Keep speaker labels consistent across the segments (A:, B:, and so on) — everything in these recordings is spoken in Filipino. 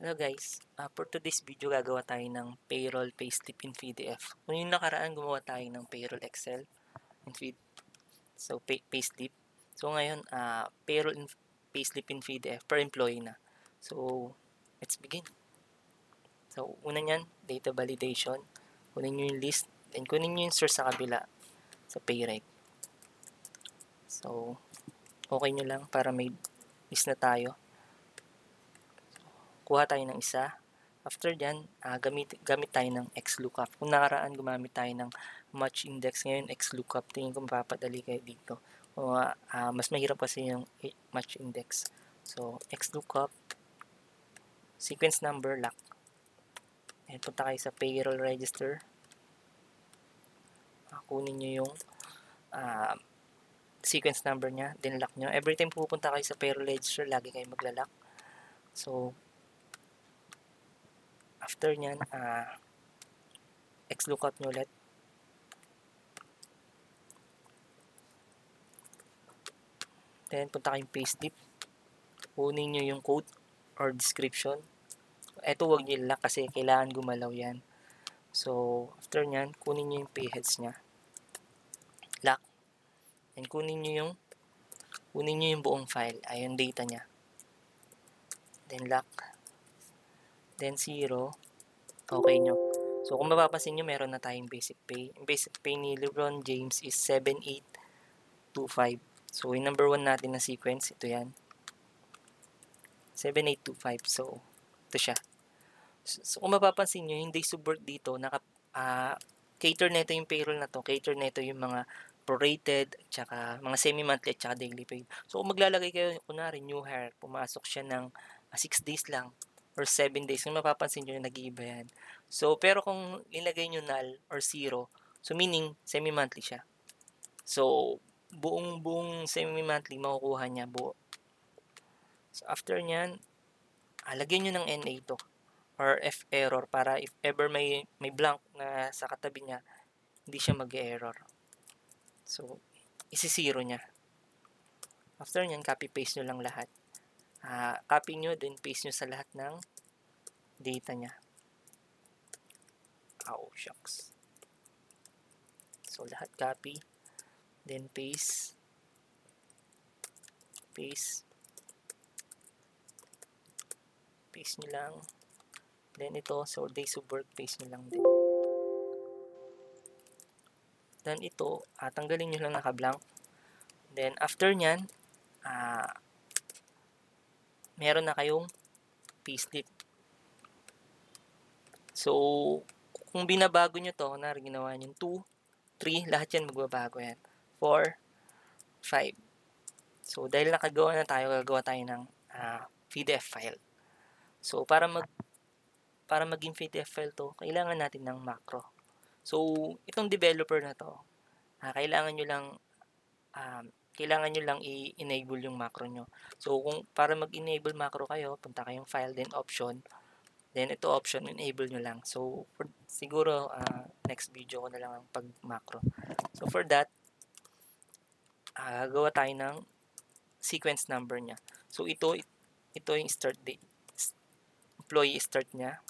A: Hello guys, for today's video gagawa tayo ng payroll payslip in PDF. Kung yung nakaraan gumawa tayo ng payroll Excel in payslip. So ngayon, payroll in payslip in PDF per employee na. So let's begin. So una niyan, data validation. Kunin nyo yung list, then kunin nyo yung source sa kabila sa PayRec. So okay nyo lang para may list na tayo. Kuha tayo ng isa. After dyan, gamit tayo ng XLOOKUP. Kung nakaraan gumamit tayo ng match index, ngayon XLOOKUP. Tingin ko mapapadali kayo dito. O, mas mahirap kasi yung match index. So, XLOOKUP, sequence number, lock. And punta kayo sa payroll register. Kunin nyo yung sequence number nya, then lock nyo. Every time pupunta kayo sa payroll register, lagi kayo magla-lock. So, after nyan, XLOOKUP nyo ulit. Then, punta kayong payslip. Kunin nyo yung code or description. Ito wag nyo lock kasi kailangan gumalaw yan. So, after nyan, kunin nyo yung payheads nya. Lock. And kunin nyo yung buong file. Ay, yung data nya. Then, lock. Then, 0. Okay nyo. So, kung mapapansin nyo, meron na tayong basic pay. Yung basic pay ni Lebron James is 7825. So, yung number 1 natin na sequence, ito yan. 7825. So, ito siya. So, kung mapapansin nyo, yung days of work dito, cater neto yung payroll na to. Cater neto yung mga prorated, tsaka mga semi-monthly, tsaka daily paid. So, kung maglalagay kayo, kunwari, new hire, pumasok siya ng 6 days lang or 7 days, kung mapapansin nyo, nag-iiba yan. So, pero kung ilagay nyo null or 0, so meaning, semi-monthly siya. So, buong semi-monthly, makukuha niya buo. So, after nyan, lagyan nyo ng NA to or F error para if ever may blank na sa katabi niya, hindi siya mag-error. So, isi-zero niya. After nyan, copy-paste nyo lang lahat. Copy nyo, then paste nyo sa lahat ng data niya. Oh, shucks. So, lahat copy. Then, paste. Paste. Paste nyo lang. Then, ito, so days of work, paste nyo lang din. Then, ito, tanggalin nyo lang naka-blank. Then, after nyan, meron na kayong payslip. So, kung binabago nyo to, ginawa nyo 2, 3, lahat yan magbabago yan. 4, 5. So, dahil nakagawa na tayo, gagawa tayo ng PDF file. So, para maging PDF file to, kailangan natin ng macro. So, itong developer na to, kailangan nyo lang i-enable yung macro nyo. So, kung para mag-enable macro kayo, punta kayong file, then option. Then, ito option, enable nyo lang. So, siguro, next video ko na lang ang pag-macro. So, for that, gagawa tayo ng sequence number niya. So, ito yung start date. Employee start niya.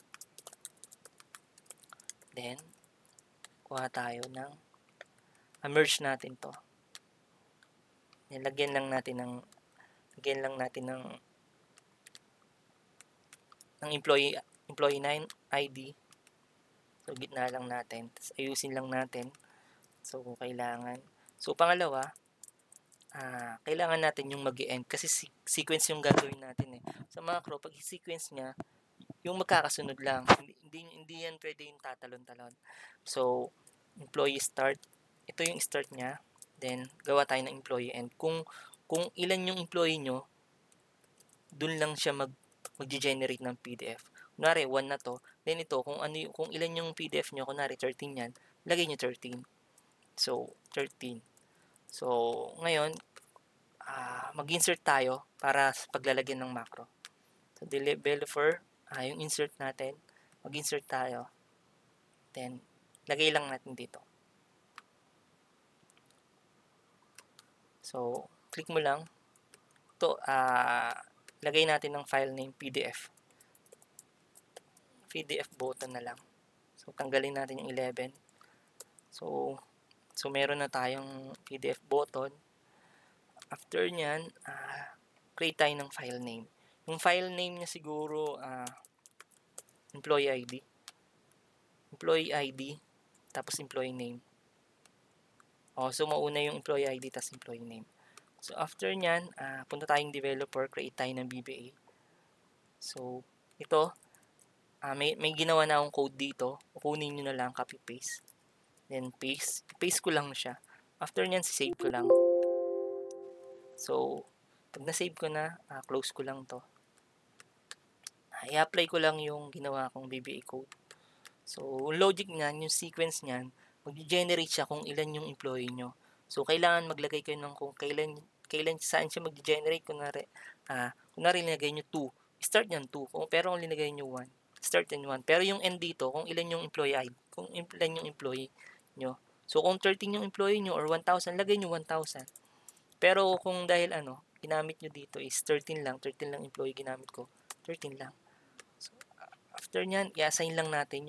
A: Then, kuha tayo ng merge natin to. Lagyan lang natin ng employee 9 ID. So, gitna lang natin. Tapos, ayusin lang natin. So, kung kailangan. So, pangalawa, kailangan natin yung mag-end kasi sequence yung gagawin natin eh. Sa macro, pag sequence niya, yung magkakasunod lang. Hindi yan pwede yung tatalon-talon. So, employee start. Ito yung start niya. Then, gawa tayo ng employee end. Kung ilan yung employee nyo, dun lang siya mag-generate ng PDF. Kunwari, 1 na to. Then ito, kung ilan yung PDF nyo, kunwari 13 yan, lagay nyo 13. So, 13. So, ngayon, mag-insert tayo para sa paglalagyan ng macro. So, developer, yung insert natin, mag-insert tayo. Then, lagay lang natin dito. So, click mo lang. Ito, lagay natin ng file name PDF. PDF button na lang. So, tanggalin natin yung 11. So meron na tayong PDF button. After nyan, create tayo ng file name. Yung file name niya siguro, employee ID. Employee ID, tapos employee name. So mauna yung employee ID, tapos employee name. So after nyan, punta tayong developer, create tayo ng BBA. So ito, may ginawa na akong code dito. Kukunin nyo na lang, copy paste. Then paste. Paste ko lang siya. After nyan, save ko lang. So, pag na-save ko na, close ko lang to. I-apply ko lang yung ginawa kong BBA code. So, logic niyan, yung sequence niyan, mag-generate siya kung ilan yung employee nyo. So, kailangan maglagay kayo ng kung kailan saan siya mag-generate. Kunwari linagay nyo 2. Start niyan 2. Pero kung linagay nyo 1, start yan 1. Pero yung end dito, kung ilan yung employee ID, kung ilan yung employee nyo. So, kung 13 yung employee nyo or 1,000, lagay nyo 1,000. Pero kung dahil ginamit nyo dito is 13 lang employee ginamit ko, 13 lang. So, after nyan, i-assign lang natin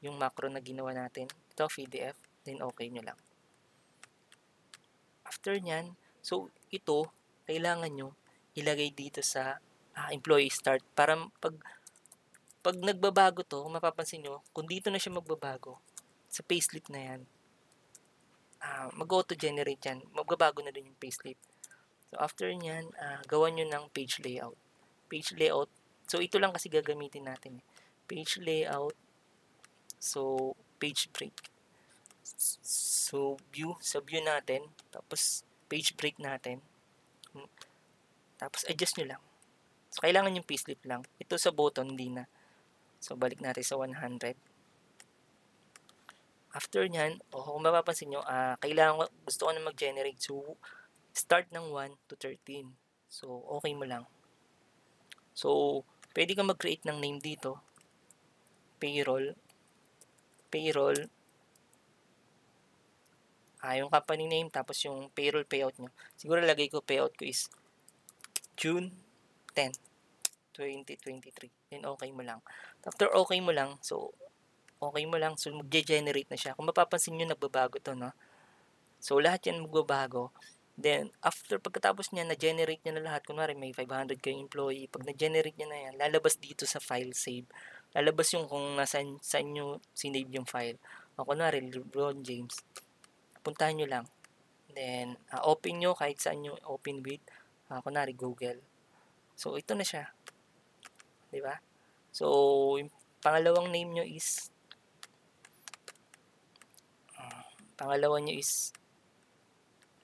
A: yung macro na ginawa natin. Ito, PDF, then okay nyo lang. After nyan, so ito, kailangan nyo ilagay dito sa employee start para pag nagbabago to, kung mapapansin nyo, kung dito na siya magbabago, sa payslip na yan, mag-auto-generate yan. Magbabago na din yung payslip. So, after nyan, gawan nyo ng page layout. Page layout. So, ito lang kasi gagamitin natin. Page layout. So, page break. So, view. Sa view natin. Tapos, page break natin. Tapos, adjust nyo lang. So, kailangan yung payslip lang. Ito sa button, hindi na. So, balik natin sa 100. After nyan, kung mapapansin nyo, gusto ko na mag-generate. So, start ng 1 to 13. So, okay mo lang. So, pwede kang mag-create ng name dito. Payroll. Yung company name, tapos yung payroll payout nyo. Siguro lagay ko payout ko is June 10, 2023. Then, okay mo lang. After okay mo lang, so mag-generate na siya. Kung mapapansin nyo, nagbabago to, no? So, lahat yan magbabago. Then, pagkatapos niya, na-generate niya na lahat. Kunwari, may 500 kayong employee. Pag na-generate niya na yan, lalabas dito sa file save. Lalabas yung kung saan nyo sinave yung file. Kunwari, LeBron James. Puntahan nyo lang. Then, open nyo kahit saan nyo open with. Kunwari, Google. So, ito na siya. Diba? So, yung pangalawang name nyo is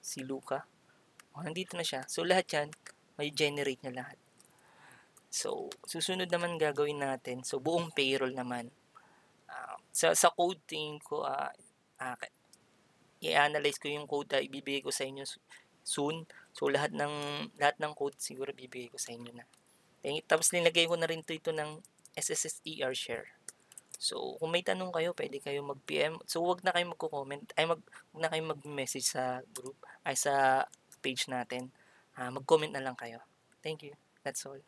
A: si Luca. Nandito na siya. So, lahat yan, may generate na lahat. So, susunod naman gagawin natin. So, buong payroll naman. Sa code tingin ko, i-analyze ko yung code na ibibigay ko sa inyo soon. So, lahat ng code siguro bibigay ko sa inyo na. Tapos, linagay ko na rin ito ng SSSER share. So, kung may tanong kayo, pwede kayo mag-PM. So, wag na kayo magko-comment. Wag na kayo mag-message sa group, sa page natin. Mag-comment na lang kayo. Thank you. That's all.